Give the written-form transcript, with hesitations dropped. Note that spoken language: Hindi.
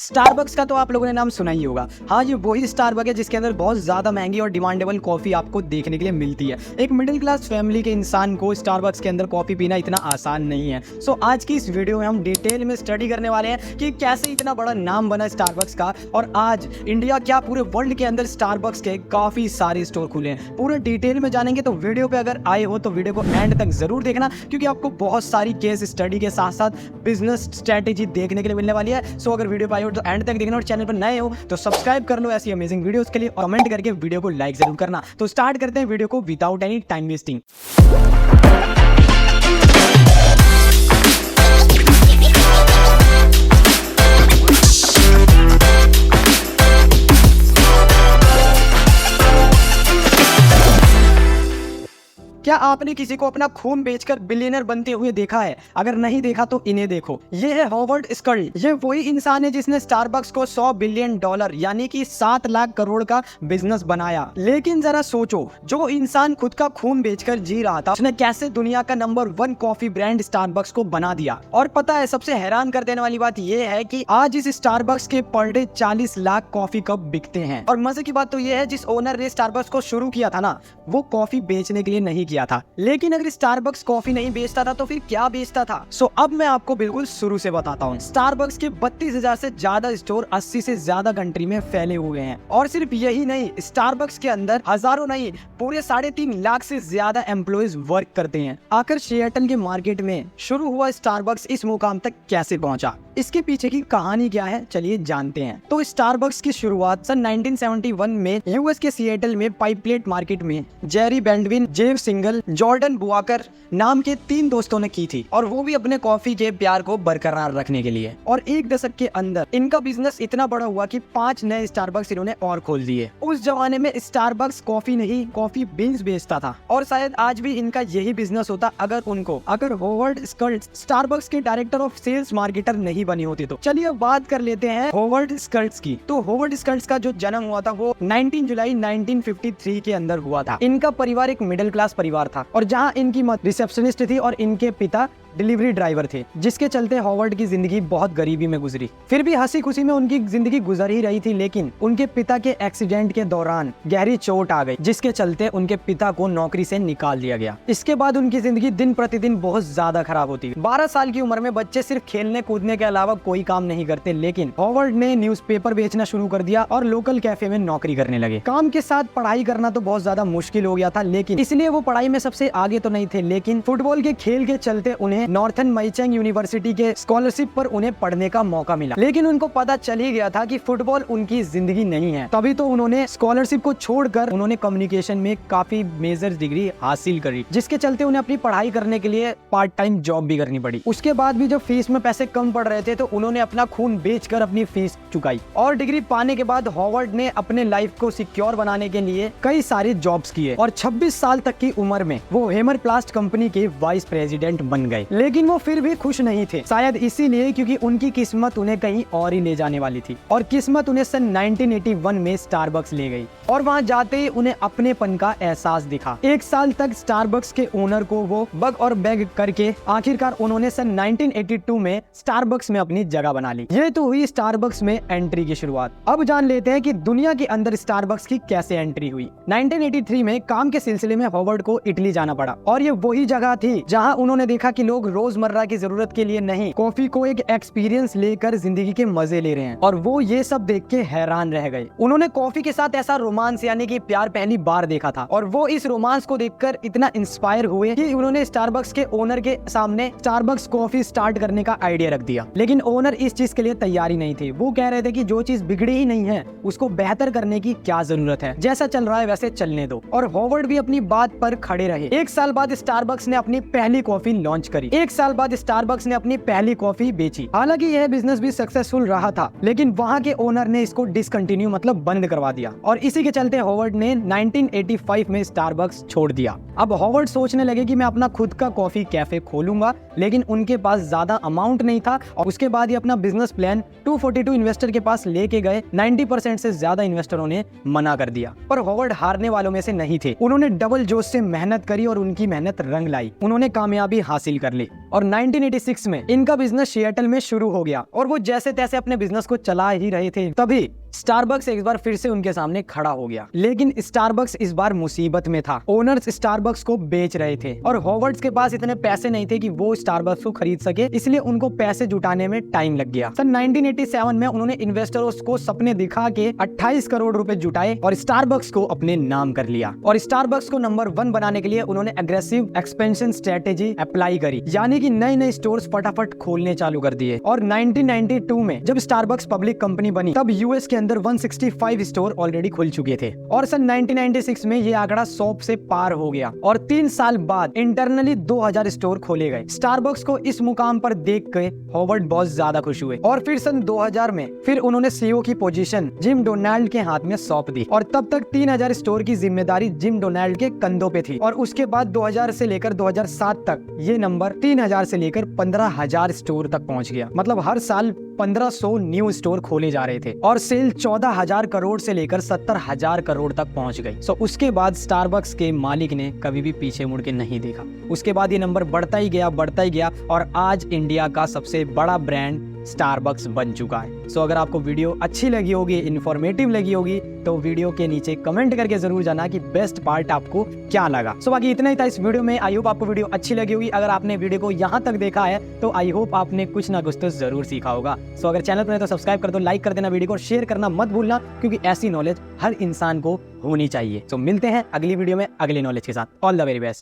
स्टारबक्स का तो आप लोगों ने नाम सुना ही होगा। हाँ, ये वही स्टारबक्स है जिसके अंदर बहुत ज़्यादा महंगी और डिमांडेबल कॉफ़ी आपको देखने के लिए मिलती है। एक मिडिल क्लास फैमिली के इंसान को स्टारबक्स के अंदर कॉफ़ी पीना इतना आसान नहीं है। सो आज की इस वीडियो में हम डिटेल में स्टडी करने वाले हैं कि कैसे इतना बड़ा नाम बना स्टारबक्स का, और आज इंडिया क्या पूरे वर्ल्ड के अंदर स्टारबक्स के काफ़ी सारे स्टोर खुले हैं। पूरे डिटेल में जानेंगे, तो वीडियो पर अगर आए हो तो वीडियो को एंड तक ज़रूर देखना, क्योंकि आपको बहुत सारी केस स्टडी के साथ साथ बिजनेस स्ट्रैटेजी देखने के लिए मिलने वाली है। सो अगर वीडियो पर आए हो तो एंड तक देखना, और चैनल पर नए हो तो सब्सक्राइब कर लो ऐसी अमेजिंग वीडियोस के लिए, और कमेंट करके वीडियो को लाइक जरूर करना। तो स्टार्ट करते हैं वीडियो को विदाउट एनी टाइम वेस्टिंग। क्या आपने किसी को अपना खून बेचकर बिलियनर बनते हुए देखा है? अगर नहीं देखा तो इन्हें देखो। ये है हॉवर्ड स्कल्ट। ये वही इंसान है जिसने स्टारबक्स को $100 बिलियन यानी कि 7 लाख करोड़ का बिजनेस बनाया। लेकिन जरा सोचो, जो इंसान खुद का खून बेचकर जी रहा था, उसने कैसे दुनिया का नंबर 1 कॉफी ब्रांड स्टारबक्स को बना दिया। और पता है, सबसे हैरान कर देने वाली बात यह है कि आज इस स्टारबक्स के per day 40 lakh coffee cup बिकते हैं। और मजे की बात तो यह है, जिस ओनर ने स्टारबक्स को शुरू किया था ना, वो कॉफी बेचने के लिए नहीं किया था। लेकिन अगर स्टारबक्स कॉफी नहीं बेचता था तो फिर क्या बेचता था? सो अब मैं आपको बिल्कुल शुरू से बताता हूँ। स्टारबक्स के 32,000 से ज्यादा स्टोर 80 से ज्यादा कंट्री में फैले हुए हैं। और सिर्फ यही नहीं, स्टारबक्स के अंदर हजारों नहीं, पूरे 3.5 लाख से ज्यादा एम्प्लॉयज वर्क करते हैं। आखिर सिएटल के मार्केट में शुरू हुआ स्टारबक्स इस मुकाम तक कैसे पहुंचा, इसके पीछे की कहानी क्या है, चलिए जानते हैं। तो स्टारबक्स की शुरुआत सन 1971 में यूएस के सिएटल में पाइपलेट मार्केट में जेरी बेंडविन, जेव सिंगल, जॉर्डन बुआकर नाम के 3 दोस्तों ने की थी, और वो भी अपने कॉफी के प्यार को बरकरार रखने के लिए। और 1 दशक के अंदर इनका बिजनेस इतना बड़ा हुआ कि 5 नए स्टारबक्स इन्होंने और खोल दिए। उस जमाने में स्टारबक्स कॉफी नहीं, कॉफी बीन्स बेचता था, और शायद आज भी इनका यही बिजनेस होता अगर हॉवर्ड स्कल्ट स्टारबक्स के डायरेक्टर ऑफ सेल्स मार्केटर नहीं बनी होती तो। चलिए अब बात कर लेते हैं हॉवर्ड स्कल्ट्स की। तो हॉवर्ड स्कल्ट्स का जो जन्म हुआ था वो 19 जुलाई 1953 के अंदर हुआ था। इनका परिवार एक मिडिल क्लास परिवार था, और जहां इनकी मदर रिसेप्शनिस्ट थी और इनके पिता डिलीवरी ड्राइवर थे, जिसके चलते हॉवर्ड की जिंदगी बहुत गरीबी में गुजरी। फिर भी हंसी खुशी में उनकी जिंदगी गुजर ही रही थी, लेकिन उनके पिता के एक्सीडेंट के दौरान गहरी चोट आ गई, जिसके चलते उनके पिता को नौकरी से निकाल दिया गया। इसके बाद उनकी जिंदगी दिन प्रतिदिन बहुत ज्यादा खराब होती। 12 साल की उम्र में बच्चे सिर्फ खेलने कूदने के अलावा कोई काम नहीं करते, लेकिन हॉवर्ड ने न्यूज़पेपर बेचना शुरू कर दिया और लोकल कैफे में नौकरी करने लगे। काम के साथ पढ़ाई करना तो बहुत ज्यादा मुश्किल हो गया था, लेकिन इसलिए वो पढ़ाई में सबसे आगे तो नहीं थे, लेकिन फुटबॉल के खेल के चलते उन्हें नॉर्थन मैचेंग यूनिवर्सिटी के स्कॉलरशिप पर उन्हें पढ़ने का मौका मिला। लेकिन उनको पता चल ही गया था कि फुटबॉल उनकी जिंदगी नहीं है। तभी तो उन्होंने स्कॉलरशिप को छोड़कर उन्होंने कम्युनिकेशन में काफी मेजर डिग्री हासिल करी, जिसके चलते उन्हें अपनी पढ़ाई करने के लिए पार्ट टाइम जॉब भी करनी पड़ी। उसके बाद भी जब फीस में पैसे कम पड़ रहे थे तो उन्होंने अपना खून बेचकर अपनी फीस चुकाई। और डिग्री पाने के बाद हॉवर्ड ने अपने लाइफ को सिक्योर बनाने के लिए कई सारे जॉब्स किए, और 26 साल तक की उम्र में वो हेमर प्लास्ट कंपनी के वाइस प्रेसिडेंट बन गए। लेकिन वो फिर भी खुश नहीं थे, शायद इसीलिए क्योंकि उनकी किस्मत उन्हें कहीं और ही ले जाने वाली थी। और किस्मत उन्हें सन 1981 में स्टारबक्स ले गई, और वहां जाते ही उन्हें अपनेपन का एहसास दिखा। 1 साल तक स्टारबक्स के ओनर को वो बग और बैग करके आखिरकार उन्होंने सन 1982 में स्टारबक्स में अपनी जगह बना ली। ये तो हुई स्टारबक्स में एंट्री की शुरुआत। अब जान लेते हैं कि दुनिया के अंदर स्टारबक्स की कैसे एंट्री हुई। 1983 में काम के सिलसिले में हॉवर्ड को इटली जाना पड़ा, और ये वही जगह थी जहां उन्होंने देखा कि लोग रोजमर्रा की जरूरत के लिए नहीं, कॉफी को एक एक्सपीरियंस लेकर जिंदगी के मजे ले रहे हैं, और वो ये सब देख के हैरान रह गए। उन्होंने कॉफी के साथ ऐसा रोमांस यानी कि प्यार पहली बार देखा था, और वो इस रोमांस को देखकर इतना इंस्पायर हुए कि उन्होंने स्टारबक्स के ओनर के सामने स्टारबक्स कॉफी स्टार्ट करने का आइडिया रख दिया। लेकिन ओनर इस चीज के लिए तैयार ही नहीं थे। वो कह रहे थे कि जो चीज बिगड़ी ही नहीं है उसको बेहतर करने की क्या जरूरत है, जैसा चल रहा है वैसे चलने दो। और हॉवर्ड भी अपनी बात पर खड़े रहे। 1 साल बाद स्टारबक्स ने अपनी पहली कॉफी लॉन्च करी। 1 साल बाद स्टारबक्स ने अपनी पहली कॉफी बेची। हालांकि यह बिजनेस भी सक्सेसफुल रहा था, लेकिन वहां के ओनर ने इसको डिसकंटिन्यू मतलब बंद करवा दिया, और इसी के चलते हॉवर्ड ने 1985 में स्टारबक्स छोड़ दिया। अब हॉवर्ड सोचने लगे कि मैं अपना खुद का कॉफी कैफे खोलूंगा, लेकिन उनके पास ज्यादा अमाउंट नहीं था, और उसके बाद ही अपना बिजनेस प्लान 242 इन्वेस्टर के पास लेके गए। 90% से ज्यादा इन्वेस्टरों ने मना कर दिया, पर हॉवर्ड हारने वालों में से नहीं थे। उन्होंने डबल जोश से मेहनत करी और उनकी मेहनत रंग लाई। उन्होंने कामयाबी हासिल कर ली। ली और 1986 में इनका बिजनेस सिएटल में शुरू हो गया और वो जैसे तैसे अपने बिजनेस को चला ही रहे थे, तभी स्टारबक्स एक बार फिर से उनके सामने खड़ा हो गया। लेकिन स्टारबक्स इस बार मुसीबत में था। ओनर्स स्टारबक्स को बेच रहे थे और हॉवर्ड्स के पास इतने पैसे नहीं थे कि वो स्टारबक्स को खरीद सके, इसलिए उनको पैसे जुटाने में टाइम लग गया। सन 1987 में उन्होंने इन्वेस्टर्स को सपने दिखा के 28 करोड़ रुपए जुटाए और स्टारबक्स को अपने नाम कर लिया। और स्टारबक्स को नंबर 1 बनाने के लिए उन्होंने एग्रेसिव एक्सपेंशन स्ट्रेटेजी अप्लाई करी, यानी कि नए नए स्टोर्स फटाफट खोलने चालू कर दिए। और 1992 में जब स्टारबक्स पब्लिक कंपनी बनी, तब यूएस के अंदर 165 स्टोर ऑलरेडी खुल चुके थे और सन 1996 में ये आंकड़ा 100 से पार हो गया और 3 साल बाद इंटरनली 2000 स्टोर खोले गए। स्टारबक्स को इस मुकाम पर देख के हॉवर्ड बहुत ज्यादा खुश हुए और फिर सन 2000 में फिर उन्होंने सीईओ की पोजीशन जिम डोनाल्ड के हाथ में सौंप दी और तब तक 3000 स्टोर की जिम्मेदारी जिम डोनाल्ड के कंधों पे थी। और उसके बाद 2000 से लेकर 2007 तक ये नंबर 3000 से लेकर 15000 स्टोर तक पहुंच गया। मतलब हर साल 1500 न्यू स्टोर खोले जा रहे थे और सेल 14,000 करोड़ से लेकर 70,000 करोड़ तक पहुंच गई। सो उसके बाद स्टारबक्स के मालिक ने कभी भी पीछे मुड़ के नहीं देखा। उसके बाद ये नंबर बढ़ता ही गया और आज इंडिया का सबसे बड़ा ब्रांड स्टारबक्स बन चुका है। सो अगर आपको वीडियो अच्छी लगी होगी, इन्फॉर्मेटिव लगी होगी, तो वीडियो के नीचे कमेंट करके जरूर जाना कि बेस्ट पार्ट आपको क्या लगा। सो बाकी इतना ही था इस वीडियो में। आई होप आपको वीडियो अच्छी लगी होगी। अगर आपने वीडियो को यहाँ तक देखा है तो आई होप आपने कुछ ना कुछ तो जरूर सीखा होगा। सो अगर चैनल पर है तो सब्सक्राइब कर दो, लाइक कर देना, वीडियो को शेयर करना मत भूलना, क्योंकि ऐसी नॉलेज हर इंसान को होनी चाहिए। सो मिलते हैं अगली वीडियो में अगली नॉलेज के साथ। All the very best.